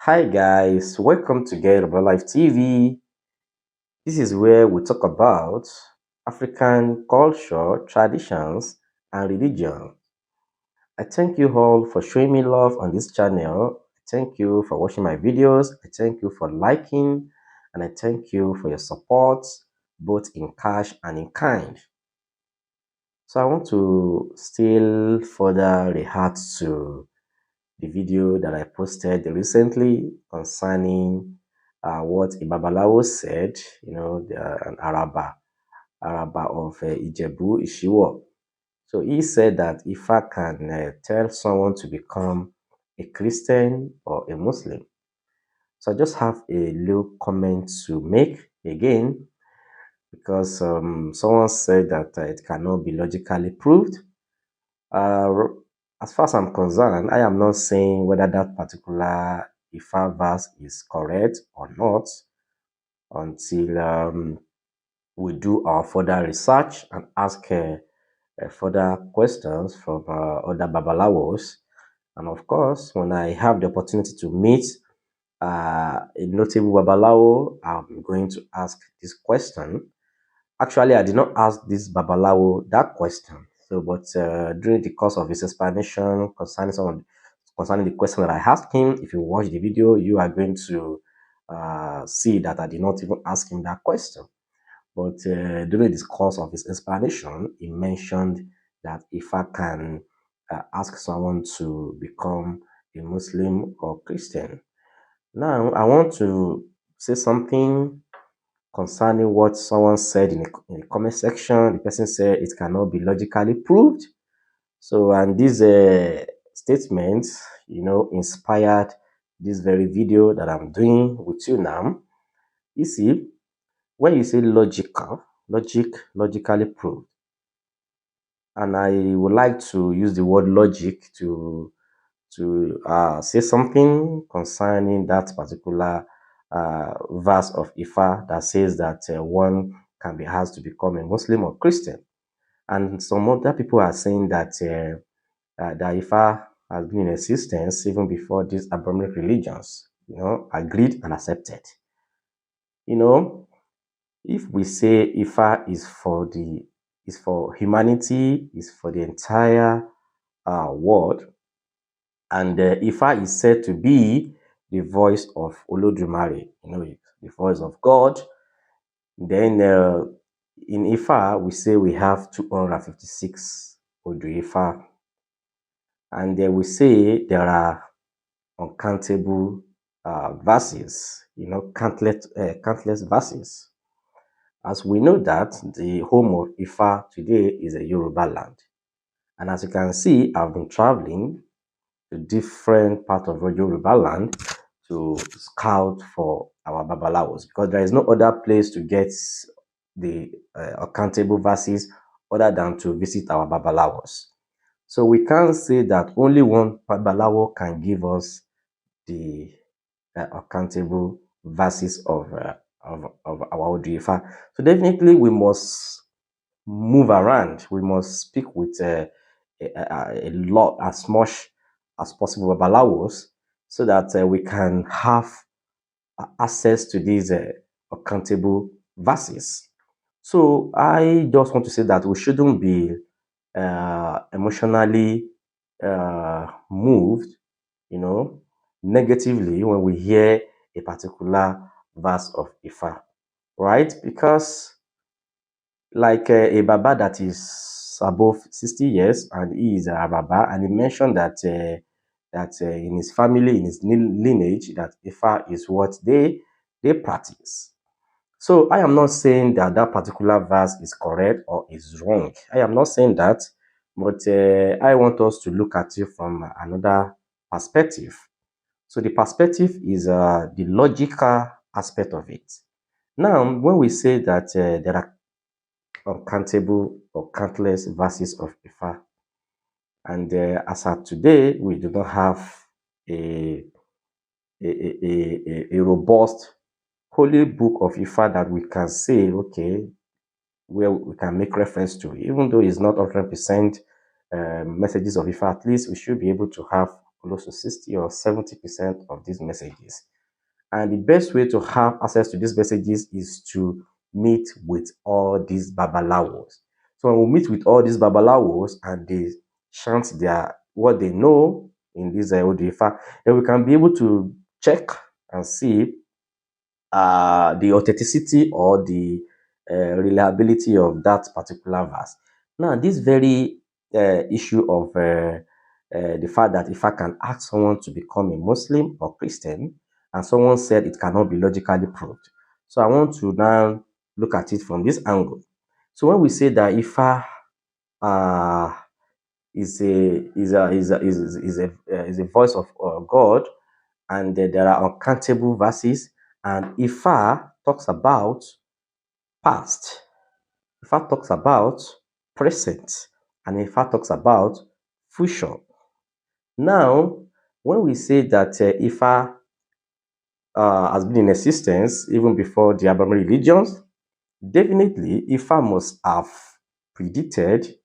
Hi guys, welcome to Yoruba Life TV. This is where we talk about African culture, traditions, and religion. I thank you all for showing me love on this channel. I thank you for watching my videos. I thank you for liking, and I thank you for your support, both in cash and in kind. So I want to still further react to the video that I posted recently concerning what Babalawo said, an Araba of Ijebu Isiwo. So he said that if I can tell someone to become a Christian or a Muslim. So I just have a little comment to make again because someone said that it cannot be logically proved. Uh, as far as I'm concerned, I am not saying whether that particular Ifa verse is correct or not until we do our further research and ask further questions from other Babalawos. And of course, when I have the opportunity to meet a notable Babalawo, I'm going to ask this question. Actually, I did not ask this Babalawo that question. So, but during the course of his explanation concerning the question that I asked him, if you watch the video, you are going to see that I did not even ask him that question. But during the course of his explanation, he mentioned that if I can ask someone to become a Muslim or Christian. Now, I want to say something concerning what someone said in the comment section. The person said it cannot be logically proved. So, and this statement, inspired this very video that I'm doing with you now. You see, when you say logically proved, and I would like to use the word logic to say something concerning that particular verse of Ifa that says that one can be asked to become a Muslim or Christian. And some other people are saying that that Ifa has been in existence even before these Abrahamic religions, agreed and accepted. You know, if we say Ifa is for humanity, is for the entire world, and Ifa is said to be the voice of Olodumare, the voice of God. Then in Ifa, we say we have 256 Odu Ifa, and we say there are uncountable verses, countless verses. As we know that the home of Ifa today is a Yoruba land. And as you can see, I've been traveling to different parts of Yoruba land to scout for our Babalawos because there is no other place to get the accountable verses other than to visit our Babalawos. So we can't say that only one Babalawo can give us the accountable verses of our Odifa. So definitely we must move around. We must speak with a lot, as much as possible, Babalawos, so that we can have access to these accountable verses. So I just want to say that we shouldn't be emotionally moved, negatively when we hear a particular verse of Ifa, right? Because like a Baba that is above 60 years and he is a Baba, and he mentioned that in his family, in his lineage, that Ifa is what they practice. So I am not saying that that particular verse is correct or is wrong. I am not saying that, but I want us to look at it from another perspective. So the perspective is the logical aspect of it. Now, when we say that there are uncountable or countless verses of Ifa, and as of today, we do not have a, a robust holy book of Ifa that we can say, okay, where we can make reference to, even though it's not 100% messages of Ifa, at least we should be able to have close to 60 or 70% of these messages. And the best way to have access to these messages is to meet with all these Babalawos. So when we meet with all these Babalawos and they chant their what they know in this Odifa, then we can be able to check and see the authenticity or the reliability of that particular verse. Now, this very issue of the fact that if I can ask someone to become a Muslim or Christian, and someone said it cannot be logically proved. So I want to now look at it from this angle. So when we say that Ifa uh, is a voice of God, and there are uncountable verses, and Ifa talks about past, Ifa talks about present, and Ifa talks about future. Now, when we say that Ifa has been in existence even before the Araba religions, definitely Ifa must have predicted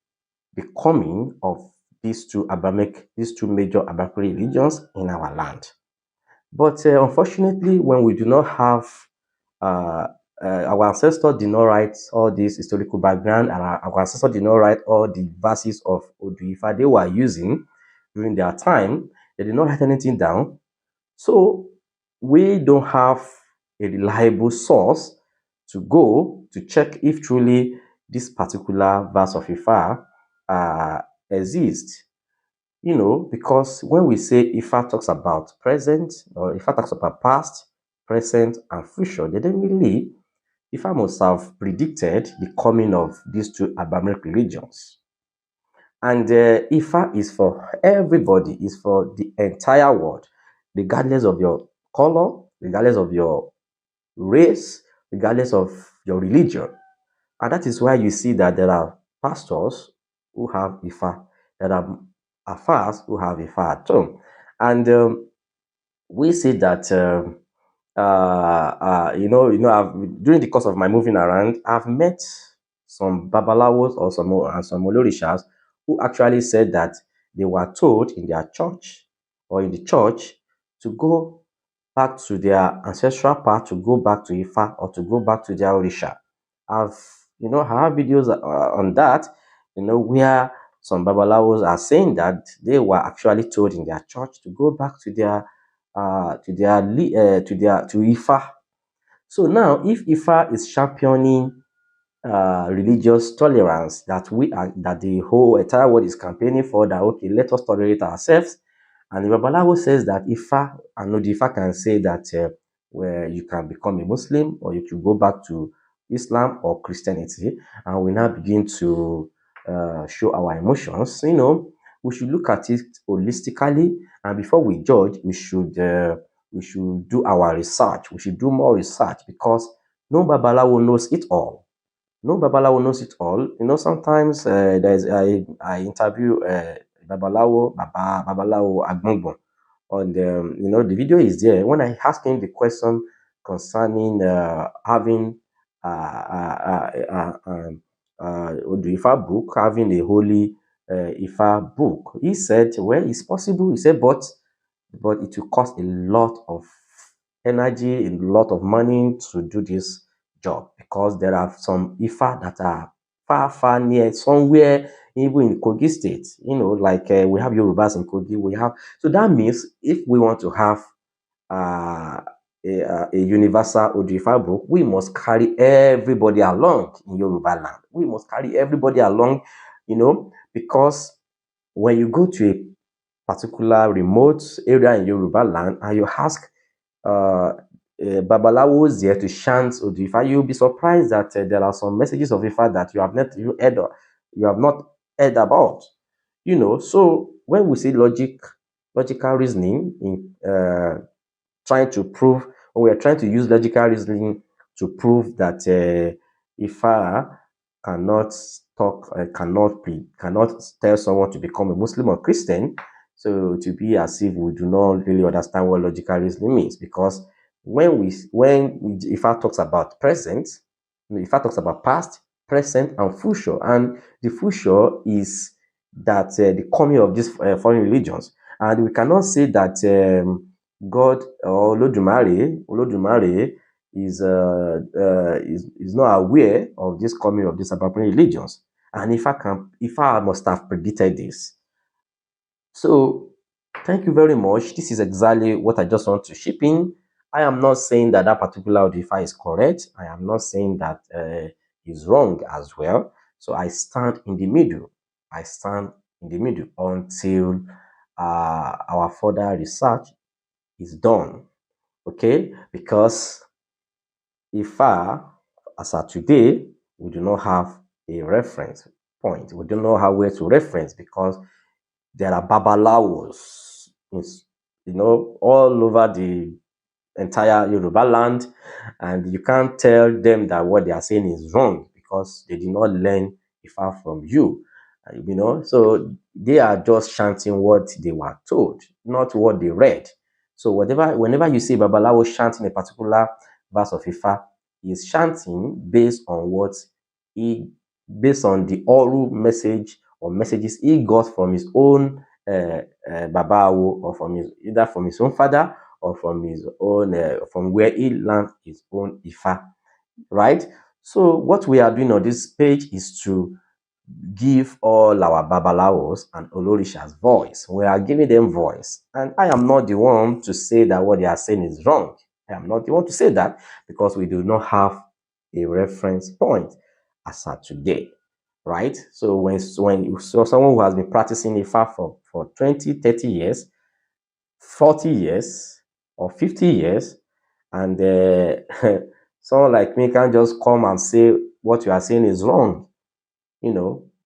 the coming of these two major Abrahamic religions in our land. But unfortunately, when we do not have our ancestors did not write all this historical background, and our ancestors did not write all the verses of Oduifa they were using during their time. They did not write anything down. So we don't have a reliable source to go to check if truly this particular verse of Ifa exists. Because when we say Ifa talks about present, or Ifa talks about past, present, and future, they definitely Ifa must have predicted the coming of these two Abrahamic religions. And Ifa is for everybody, is for the entire world, regardless of your color, regardless of your race, regardless of your religion. And that is why you see that there are pastors who have Ifa, there are Afars who have Ifa at home. And we see that during the course of my moving around, I've met some Babalawos or some Orishas who actually said that they were told in their church or in the church to go back to their ancestral path, to go back to Ifa or to go back to their Orisha. I've I have videos on that, where some Babalawos are saying that they were actually told in their church to go back to their to Ifa. So now, if Ifa is championing religious tolerance that the whole entire world is campaigning for, that okay, let us tolerate ourselves, and the Babalawo says that Ifa and Ifa can say that where you can become a Muslim or you can go back to Islam or Christianity, and we now begin to show our emotions. We should look at it holistically, and before we judge, we should do our research. We should do more research, because no Babalawo knows it all. No Babalawo knows it all. Sometimes I interview Babalawo, Babalawo Agbongbon on the video is there. When I ask him the question concerning having the Ifa book, having a holy Ifa book, he said, well, it's possible. He said, but it will cost a lot of energy, a lot of money to do this job, because there are some Ifa that are far near somewhere, even in Kogi State. Like we have Yorubas in Kogi. So that means if we want to have a universal Odifa book, we must carry everybody along in Yoruba land. We must carry everybody along, because when you go to a particular remote area in Yoruba land and you ask Babalawos there to chant Odifa, you'll be surprised that there are some messages of Ifa that you have not heard about. So when we say logical reasoning in trying to prove, when we are trying to use logical reasoning to prove that Ifa cannot talk, cannot tell someone to become a Muslim or Christian, so to be as if we do not really understand what logical reasoning means. Because when Ifa talks about present, Ifa talks about past, present, and future, and the future is that the coming of these foreign religions. And we cannot say that God or Olodumare is not aware of this coming of these African religions. And if I must have predicted this. So thank you very much. This is exactly what I just want to ship in. I am not saying that that particular Ifa is correct. I am not saying that is wrong as well. So I stand in the middle. I stand in the middle until our further research is done. Okay, because Ifa, as of today, we do not have a reference point. We do not have where to reference because there are Babalawos, all over the entire Yoruba land, and you can't tell them that what they are saying is wrong because they did not learn Ifa from you. So they are just chanting what they were told, not what they read. So whenever you see Babalawo chanting a particular verse of Ifa, he is chanting he based on the oral message or messages he got from his own Babawo, or either from his own father or from his own from where he learned his own Ifa, right? So what we are doing on this page is to give all our Babalawos and Olorishas voice. We are giving them voice. And I am not the one to say that what they are saying is wrong. I am not the one to say that because we do not have a reference point as of today, right? So when you saw someone who has been practicing Ifa for 20, 30 years, 40 years, or 50 years, and someone like me can just come and say what you are saying is wrong,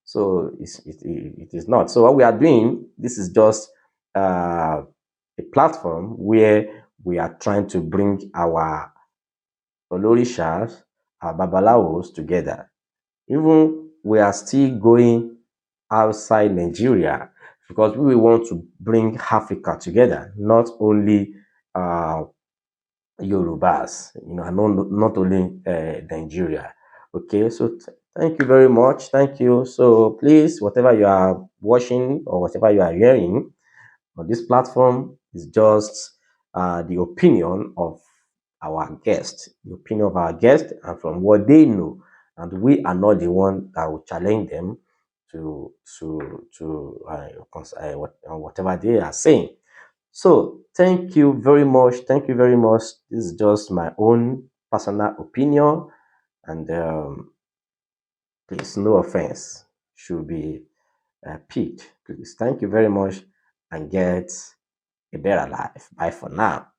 so it is not. So what we are doing, this is just a platform where we are trying to bring our Olorishas, our Babalawos together. Even we are still going outside Nigeria because we want to bring Africa together, not only Yorubas, and not only Nigeria. Okay, so thank you very much. Thank you. So please, whatever you are watching or whatever you are hearing on this platform is just the opinion of our guest, and from what they know, and we are not the one that will challenge them to whatever they are saying. So thank you very much. Thank you very much. This is just my own personal opinion, and please, no offense should be picked. Please, thank you very much, and get a better life. Bye for now.